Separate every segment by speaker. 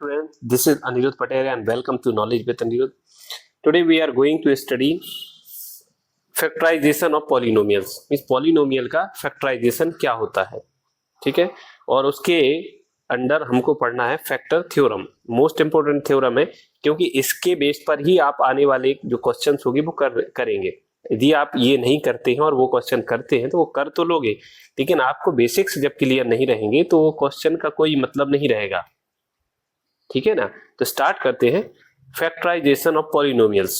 Speaker 1: Students, this is Anirudh Patel and welcome to Knowledge with Anirudh. Today we are going to study factorization of polynomials. Means polynomial का factorization क्या होता है, ठीक है। और उसके अंडर हमको पढ़ना है factor theorem, most important theorem है, क्योंकि इसके बेस पर ही आप आने वाले जो क्वेश्चंस होंगे वो करेंगे। यदि आप ये नहीं करते हैं और वो क्वेश्चन करते हैं तो वो कर तो लोगे, लेकिन आपको बेसिक्स जब क्लियर नहीं रहेंगे तो वो क्वेश्चन का कोई मतलब नहीं रहेगा, ठीक है ना। तो स्टार्ट करते हैं फैक्टराइजेशन ऑफ पॉलिनोमियल्स,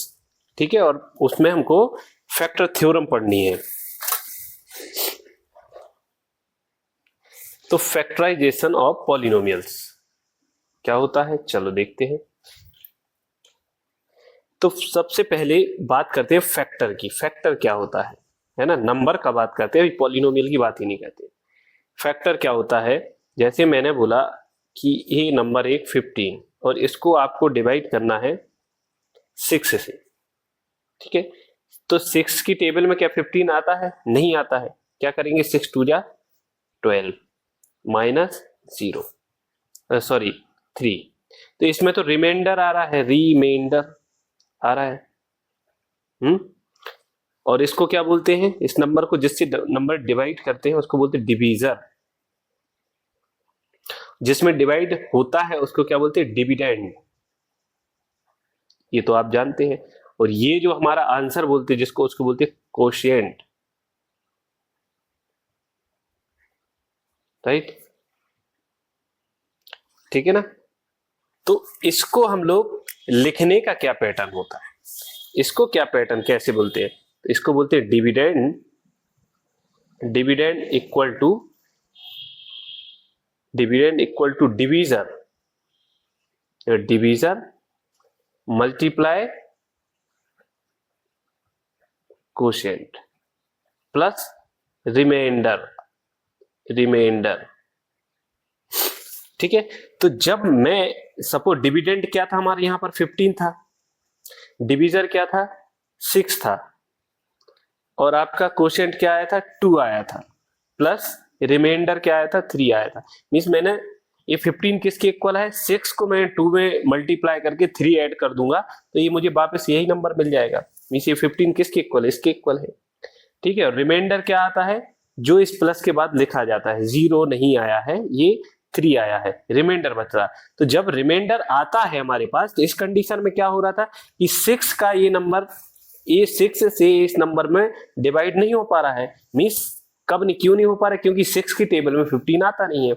Speaker 1: ठीक है। और उसमें हमको फैक्टर थ्योरम पढ़नी है। तो फैक्टराइजेशन ऑफ पॉलिनोमियल्स क्या होता है, चलो देखते हैं। तो सबसे पहले बात करते हैं फैक्टर की। फैक्टर क्या होता है ना, नंबर का बात करते हैं, अभी पॉलिनोमियल की बात ही नहीं करते। फैक्टर क्या होता है, जैसे मैंने बोला कि ये नंबर एक 15 और इसको आपको डिवाइड करना है 6 से, ठीक है। तो 6 की टेबल में क्या 15 आता है? नहीं आता है। क्या करेंगे, 6 2 जा 12 माइनस 0 सॉरी 3। तो इसमें तो रिमाइंडर आ रहा है, रिमाइंडर आ रहा है। और इसको क्या बोलते हैं, इस नंबर को जिससे नंबर डिवाइड करते हैं उसको बोलते हैं डिवीजर। जिसमें डिवाइड होता है उसको क्या बोलते हैं, डिविडेंड। ये तो आप जानते हैं। और ये जो हमारा आंसर बोलते हैं जिसको, उसको बोलते हैं कोशिएंट, राइट, ठीक है ना। तो इसको हम लोग लिखने का क्या पैटर्न होता है, इसको क्या पैटर्न कैसे बोलते हैं, तो इसको बोलते हैं dividend. Dividend equal to divisor, divisor multiply quotient plus remainder, ठीक है। तो जब मैं सपोज डिविडेंड क्या था हमारे यहां पर 15 था, डिवीजर क्या था 6 था, और आपका कोशिएंट क्या आया था 2 आया था, प्लस रिमाइंडर क्या आया था 3 आया था। मींस मैंने ये 15 किसके इक्वल है, 6 को मैं 2 में मल्टीप्लाई करके 3 ऐड कर दूंगा तो ये मुझे वापस यही नंबर मिल जाएगा। मींस ये 15 किसके इक्वल है, इसके इक्वल है, ठीक है। और रिमाइंडर क्या आता है, जो इस प्लस के बाद लिखा जाता है, 0 नहीं आया है, ये 3 आया है, रिमाइंडर बच रहा। तो जब रिमाइंडर आता है हमारे पास, तो इस कंडीशन में क्या हो रहा था कि 6 का ये नंबर, ये 6 से इस नंबर में डिवाइड नहीं हो पा रहा है। मींस कब नहीं, क्यों नहीं हो पा रहा है, क्योंकि 6 की टेबल में 15 आता नहीं है।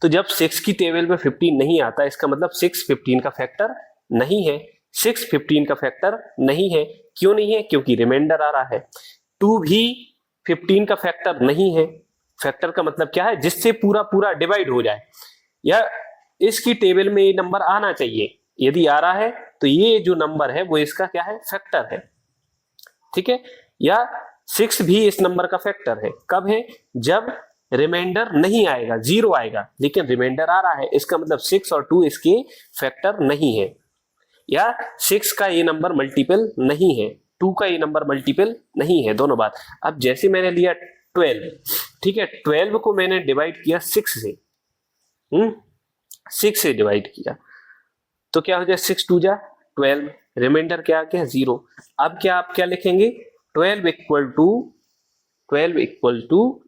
Speaker 1: तो जब 6 की टेबल में 15 नहीं आता, इसका मतलब 6 15 का फैक्टर नहीं है। 6 15 का फैक्टर नहीं है, क्यों नहीं है, क्योंकि रिमाइंडर आ रहा है। 2 भी 15 का फैक्टर नहीं है। फैक्टर का मतलब क्या है, जिससे पूरा पूरा डिवाइड हो जाए, या इसकी टेबल में ये नंबर आना चाहिए। यदि आ रहा है तो ये जो नंबर है वो इसका क्या है, फैक्टर है, ठीक है। या 6 भी इस नंबर का फैक्टर है। कब है, जब रिमाइंडर नहीं आएगा, 0 आएगा, लेकिन रिमाइंडर आ रहा है, इसका मतलब 6 और 2 इसके फैक्टर नहीं है। या 6 का ये नंबर मल्टीपल नहीं है, 2 का ये नंबर मल्टीपल नहीं है, दोनों बात। अब जैसे मैंने लिया 12, ठीक है, 12 को मैंने डिवाइड किया 6 से, 6 से डिवाइड किया तो क्या हो जाए, 6 2 जा 12, रिमाइंडर क्या आ गया 0। अब क्या आप क्या लिखेंगे, 12 इक्वल टू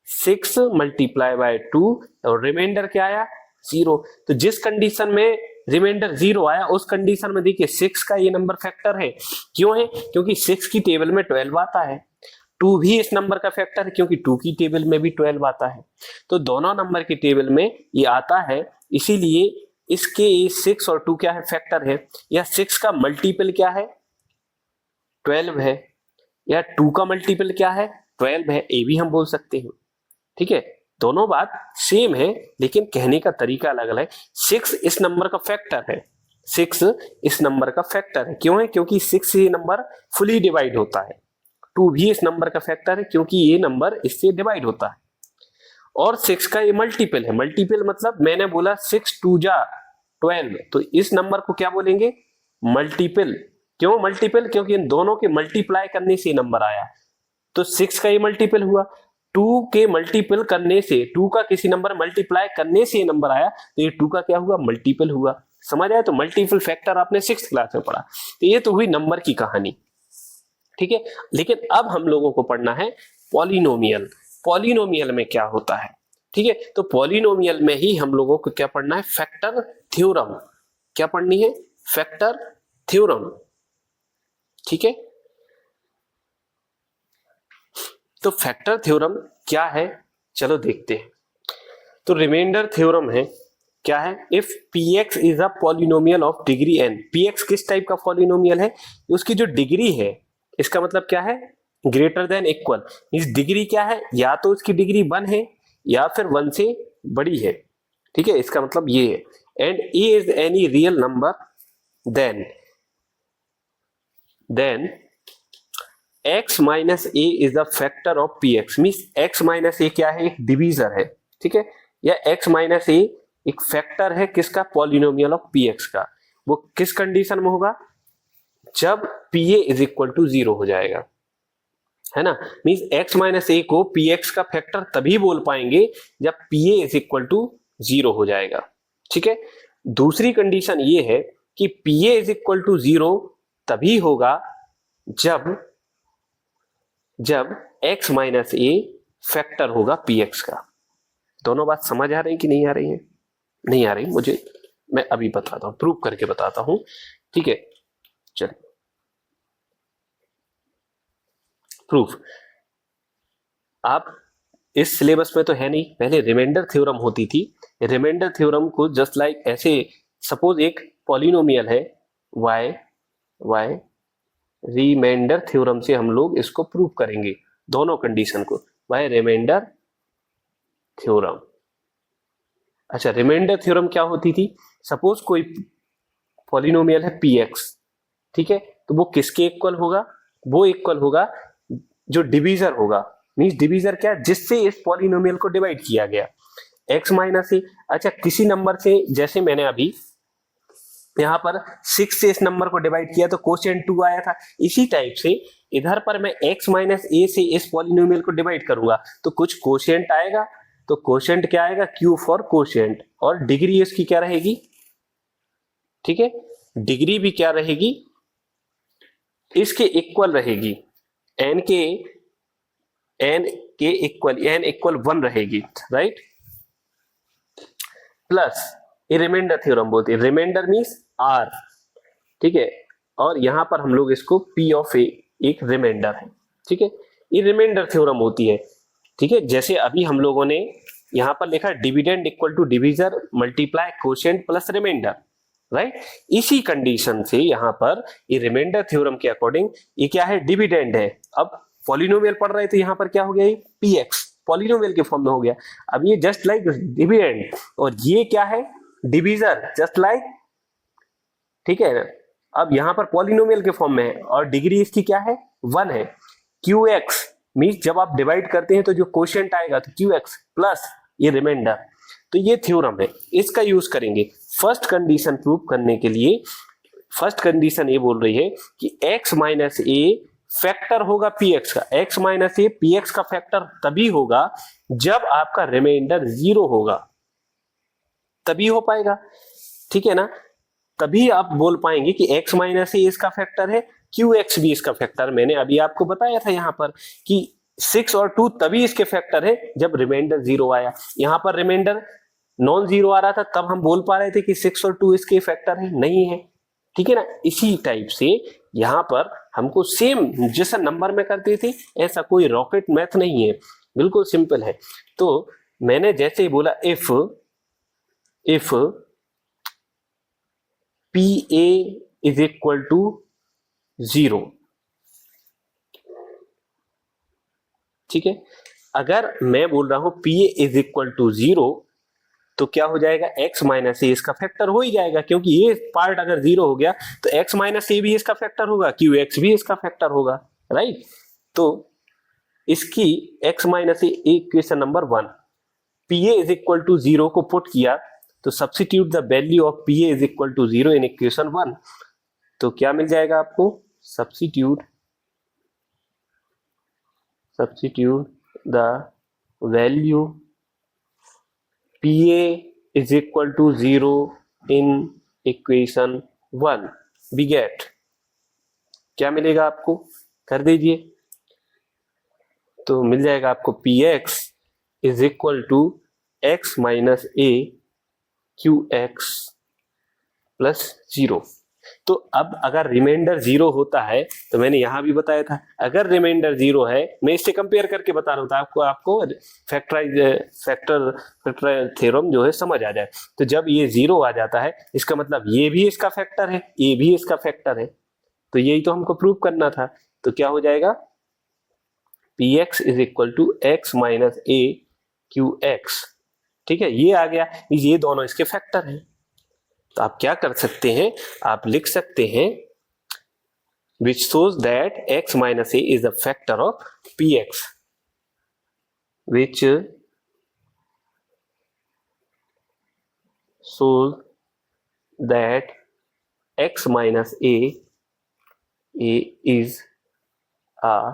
Speaker 1: 6 मल्टीप्लाई बाय 2, और रिमाइंडर क्या आया 0। तो जिस कंडीशन में रिमाइंडर 0 आया, उस कंडीशन में देखिए 6 का ये नंबर फैक्टर है। क्यों है, क्योंकि 6 की टेबल में 12 आता है। 2 भी इस नंबर का फैक्टर है, क्योंकि 2 की टेबल में भी 12 आता है। तो दोनों नंबर की टेबल में ये आता है, इसीलिए इसके 6 और 2 क्या है, फैक्टर है। या 6 का मल्टीपल क्या है, 12 है, या 2 का मल्टीपल क्या है, 12 है, ये भी हम बोल सकते हैं, ठीक है। दोनों बात सेम है, लेकिन कहने का तरीका अलग अलग है। 6 इस नंबर का फैक्टर है, 6 इस नंबर का फैक्टर है। क्यों है, क्योंकि 6 से ये नंबर फुली डिवाइड होता है। 2 भी इस नंबर का फैक्टर है, क्योंकि ये नंबर इससे डिवाइड होता है। और 6 का ये मल्टीपल है। मल्टीपल मतलब मैंने बोला 6 2 जा 12, तो इस नंबर को क्या बोलेंगे, मल्टीपल। क्यों मल्टीपल, क्योंकि इन दोनों के मल्टीप्लाई करने से नंबर आया। तो 6 का ये मल्टीपल हुआ, 2 के मल्टीपल करने से, 2 का किसी नंबर मल्टीप्लाई करने से ये नंबर आया, तो ये 2 का क्या हुआ, मल्टीपल हुआ। समझ आया? तो मल्टीपल फैक्टर आपने 6th क्लास में पढ़ा। तो ये तो हुई नंबर की कहानी, ठीक है। लेकिन अब हम लोगों को पढ़ना है पॉलिनोमियल। पॉलिनोमियल में क्या होता है, ठीक है। तो पॉलिनोमियल में ही हम लोगों को क्या पढ़ना है, फैक्टर थ्योरम। क्या पढ़नी है, फैक्टर थ्योरम, ठीक है। तो फैक्टर थ्योरम क्या है, चलो देखते हैं। तो रिमाइंडर थ्योरम है, क्या है, if px is a polynomial of degree n। px किस टाइप का पॉलिनोमियल है, उसकी जो डिग्री है, इसका मतलब क्या है, ग्रेटर देन इक्वल। इस डिग्री क्या है, या तो इसकी डिग्री 1 है या फिर 1 से बड़ी है, ठीक है, इसका मतलब ये है। And a is any real number then x minus A is the factor of px। Means x minus a क्या है, एक डिवीजर है, ठीक है, या x माइनस ए एक फैक्टर है किसका, पॉलिनोमियल ऑफ px का। वो किस कंडीशन में होगा, जब pa इज इक्वल टू 0 हो जाएगा, है ना। मीन्स x माइनस ए को px का फैक्टर तभी बोल पाएंगे जब pa इज इक्वल टू 0 हो जाएगा, ठीक है। दूसरी कंडीशन ये है कि pa इज इक्वल टू 0 तभी होगा जब x माइनस ए फैक्टर होगा px का। दोनों बात समझ आ रही कि नहीं आ रही है, नहीं आ रही मुझे, मैं अभी बताता हूं, प्रूव करके बताता हूं, ठीक है। चलिए प्रूफ, आप इस सिलेबस में तो है नहीं, पहले रिमाइंडर थ्योरम होती थी। रिमाइंडर थ्योरम को जस्ट लाइक ऐसे, सपोज एक पॉलिनोमियल है y, रिमाइंडर थ्योरम से हम लोग इसको प्रूव करेंगे, दोनों कंडीशन को, y रिमाइंडर थ्योरम। अच्छा, रिमाइंडर थ्योरम क्या होती थी, सपोज कोई पॉलिनोमियल है px, ठीक है, तो वो किसके इक्वल होगा, वो इक्वल होगा जो डिवीजर होगा। मींस डिवीजर क्या, जिससे इस पॉलिनोमियल को डिवाइड किया गया, x माइनस ए। अच्छा, किसी नंबर से, जैसे मैंने अभी यहां पर 6 से इस नंबर को डिवाइड किया तो कोशेंट 2 आया था, इसी टाइप से इधर पर मैं x माइनस ए से इस पॉलिनोमियल को डिवाइड करूंगा तो कुछ कोशेंट आएगा, तो कोशेंट क्या आएगा, q फॉर कोशेंट, और डिग्री इसकी क्या रहेगी, ठीक है, डिग्री भी क्या रहेगी, इसके इक्वल रहेगी, n के इक्वल, n इक्वल 1 रहेगी, राइट। प्लस ये रिमाइंडर थ्योरम बोलते हैं, रिमाइंडर मींस r, ठीक है, और यहां पर हम लोग इसको p ऑफ a एक रिमाइंडर है, ठीक है, ये रिमाइंडर थ्योरम होती है, ठीक है। जैसे अभी हम लोगों ने यहां पर लिखा dividend equal to divisor multiply quotient plus remainder, right. इसी कंडीशन से यहां पर ये रिमाइंडर थ्योरम के अकॉर्डिंग ये क्या है, डिविडेंड है। अब पॉलिनोमियल पढ़ रहे तो यहां पर क्या हो गया, ये px पॉलिनोमियल के फॉर्म में हो गया। अब ये जस्ट लाइक डिविडेंड, और ये क्या है, डिवीजर, जस्ट लाइक, ठीक है। अब यहां पर पॉलिनोमियल के फॉर्म में है और डिग्री इसकी क्या है, 1 है। qx मींस जब आप डिवाइड करते हैं तो जो कोशेंट आएगा तो qx प्लस ये रिमाइंडर, तो ये थ्योरम है, इसका यूज करेंगे फर्स्ट कंडीशन प्रूव करने के लिए। फर्स्ट कंडीशन ये बोल रही है कि x माइनस ए फैक्टर होगा px का, x माइनस ए px का फैक्टर तभी होगा जब आपका रिमाइंडर 0 होगा, तभी हो पाएगा, ठीक है ना। तभी आप बोल पाएंगे कि x माइनस ए इसका फैक्टर है, qx भी इसका फैक्टर। मैंने अभी आपको बताया था यहां पर कि 6 और 2 तभी इसके फैक्टर है जब रिमाइंडर 0 आया। यहां पर रिमाइंडर नॉन जीरो आ रहा था तब हम बोल पा रहे थे कि 6 और 2 इसके फैक्टर है, नहीं है, ठीक है ना। इसी टाइप से यहां पर हमको सेम जैसा नंबर में करते थे, ऐसा कोई रॉकेट मैथ नहीं है, बिल्कुल सिंपल है। तो मैंने जैसे ही बोला if PA is equal to 0, ठीक है, अगर मैं बोल रहा हूं PA इज इक्वल टू 0 तो क्या हो जाएगा, x माइनस ए इसका फैक्टर हो ही जाएगा, क्योंकि ये पार्ट अगर 0 हो गया तो x माइनस ए भी इसका फैक्टर होगा, qx भी इसका फैक्टर होगा, राइट। तो इसकी x minus A equation number 1, PA is equal to 0 को पुट किया तो substitute the value of PA is equal to 0 in equation 1, तो क्या मिल जाएगा आपको, substitute the value P A is equal to 0 in equation 1, we get, क्या मिलेगा आपको, कर दीजिए। तो मिल जाएगा आपको P X is equal to X minus A Q X plus 0। तो अब अगर रिमाइंडर 0 होता है, तो मैंने यहां भी बताया था, अगर रिमाइंडर 0 है, मैं इससे कंपेयर करके बता रहा हूं था आपको फैक्टर थ्योरम जो है समझ आ जाए। तो जब ये 0 आ जाता है, इसका मतलब ये भी इसका फैक्टर है, ये भी इसका फैक्टर है, तो यही तो हमको प्रूव करना था। तो क्या हो जाएगा, P X is equal to X minus A Q X, ठीक है, ये आ गया, ये दोनों इसके फैक्टर हैं। तो आप क्या कर सकते हैं, आप लिख सकते हैं which shows that x minus a is a factor of px, which shows that x minus a is a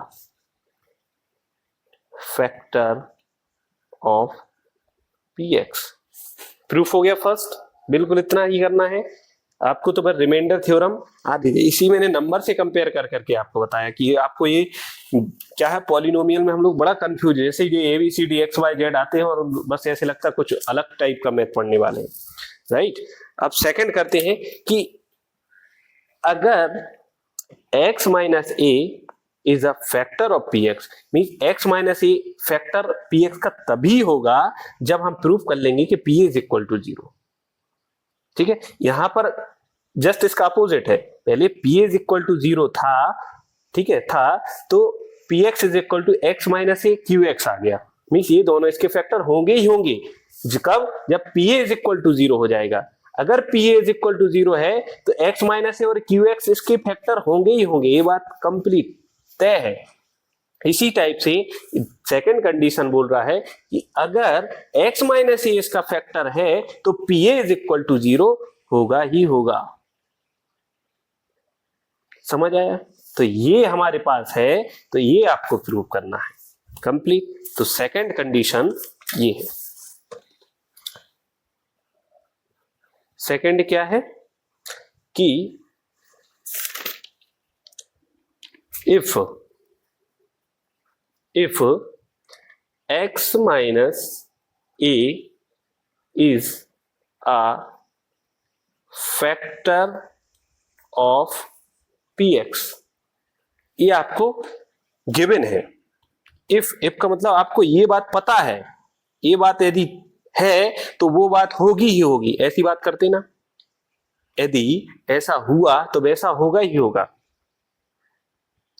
Speaker 1: factor of px। Proof हो गया फर्स्ट, बिल्कुल इतना ही करना है आपको। तो बस रिमाइंडर थ्योरम आ दीजिए, इसी मैंने नंबर से कंपेयर कर करके आपको बताया कि आपको ये क्या है, पॉलिनोमियल में हम लोग बड़ा कंफ्यूज है, जैसे ये ABCD XYZ आते हैं और बस ऐसे लगता है कुछ अलग टाइप का मैथ पढ़ने वाले हैं, राइट। अब सेकंड करते हैं कि अगर x minus A is a factor of px, mean x minus A factor px का तभी होगा जब हम प्रूव कर लेंगे कि p इज इक्वल टू 0, ठीक है। यहां पर जस्ट इसका अपोजिट है, पहले p इज इक्वल टू 0 था, ठीक है, था, तो px is equal to x minus A Q x आ गया, मीन्स ये दोनों इसके फैक्टर होंगे ही होंगे। कब, जब p इज इक्वल टू 0 हो जाएगा। अगर p इज इक्वल टू 0 है तो x माइनस ए और क्यू एक्स इसके फैक्टर होंगे ही होंगे, ये बात कंप्लीट तय है। इसी टाइप से सेकंड कंडीशन बोल रहा है कि अगर x माइनस ए इसका फैक्टर है तो P A is equal to 0 होगा ही होगा। समझ आया? तो ये हमारे पास है, तो ये आपको प्रूव करना है कंप्लीट। तो सेकंड कंडीशन ये है। सेकंड क्या है कि if x minus a is a factor of px, ये आपको गिवन है। इफ का मतलब आपको ये बात पता है, ये बात यदि है तो वो बात होगी ही होगी, ऐसी बात करते ना, यदि ऐसा हुआ तो वैसा होगा ही होगा,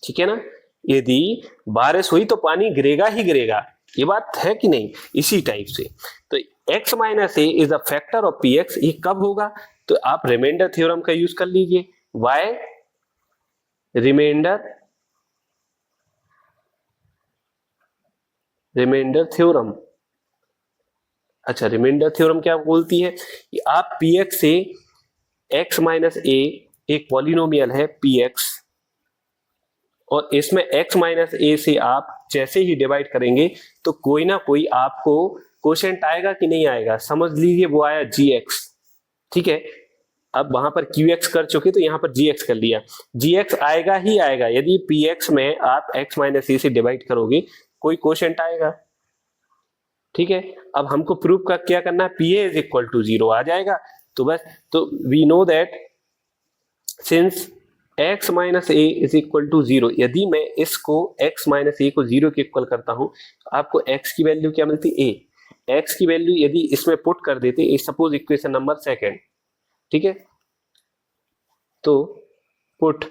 Speaker 1: ठीक है ना। यदि बारिश हुई तो पानी गिरेगा ही गिरेगा, ये बात है कि नहीं। इसी टाइप से तो x minus A is a factor of P x, ये कब होगा, तो आप रिमाइंडर थ्योरम का यूज कर लीजिए। Why remainder theorem. अच्छा, रिमाइंडर थ्योरम क्या बोलती है कि आप पी एक्स से x माइनस ए एक पॉलिनोमियल है पी एक्स, और इसमें x माइनस ए से आप जैसे ही डिवाइड करेंगे तो कोई ना कोई आपको क्वोशिएंट आएगा कि नहीं आएगा। समझ लीजिए वो आया gx, ठीक है। अब वहां पर qx कर चुके तो यहां पर gx कर लिया, gx आएगा ही आएगा। यदि px में आप x माइनस ए से डिवाइड करोगे कोई क्वोशिएंट आएगा, ठीक है। अब हमको प्रूव का क्या करना है, pa इज इक्वल टू 0 आ जाएगा। तो बस, तो we know that since x minus A is equal to 0, यदि मैं इसको x माइनस ए को 0 के इक्वल करता हूं, आपको x की वैल्यू क्या मिलती है, a। x की वैल्यू यदि इसमें पुट कर देते, सपोज इक्वेशन नंबर सेकंड, ठीक है, तो put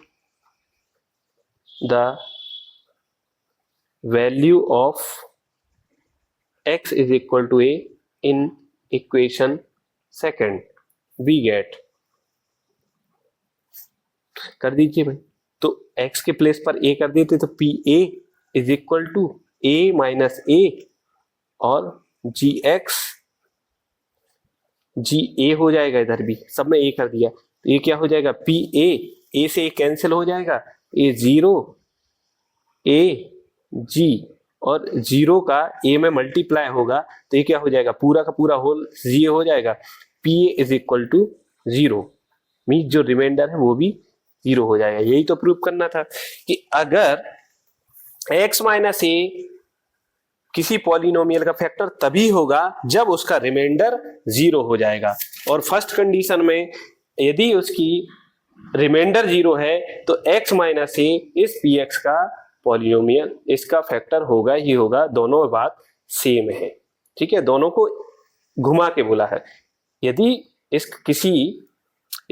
Speaker 1: the value of x is equal to a in equation second, we get, कर दीजिए भाई। तो x के प्लेस पर a कर देते तो P A is equal to a minus a और जी ए हो जाएगा, इधर भी सब में a कर दिया तो ये क्या हो जाएगा, पी ए से कैंसिल हो जाएगा, a 0 a g और 0 का a में मल्टीप्लाई होगा तो ये क्या हो जाएगा, पूरा का पूरा होल ये हो जाएगा, pa is equal to 0, mean जो रिमाइंडर है वो भी 0 हो जाएगा। यही तो प्रूव करना था कि अगर x माइनस a किसी पॉलिनोमियल का फैक्टर तभी होगा जब उसका रिमाइंडर 0 हो जाएगा, और फर्स्ट कंडीशन में यदि उसकी रिमाइंडर 0 है तो x माइनस a इस px का पॉलिनोमियल, इसका फैक्टर होगा ही होगा। दोनों बात सेम है, ठीक है, दोनों को घुमा के बोला है। यदि इस किसी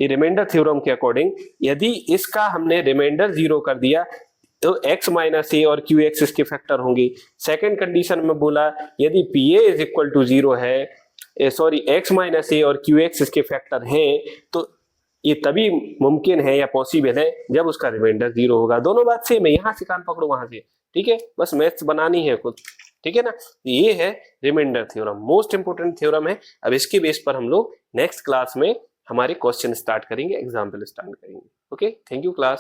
Speaker 1: रिमाइंडर थ्योरम के अकॉर्डिंग यदि इसका हमने रिमाइंडर 0 कर दिया तो x माइनस ए और QX इसके फैक्टर होंगे। सेकंड कंडीशन में बोला यदि PA इज इक्वल टू 0 है, सॉरी x माइनस ए और QX इसके फैक्टर हैं, तो ये तभी मुमकिन है या पॉसिबल है जब उसका रिमाइंडर 0 होगा। दोनों बात सेम है, यहाँ से कान पकड़ो वहां से, ठीक है, बस मैथ्स बनानी है खुद, ठीक है ना। ये है remainder theorem, most important theorem है। अब इसके बेस पर हम लोग नेक्स्ट क्लास में हमारे क्वेश्चन स्टार्ट करेंगे, एग्जाम्पल स्टार्ट करेंगे। Okay, thank you class.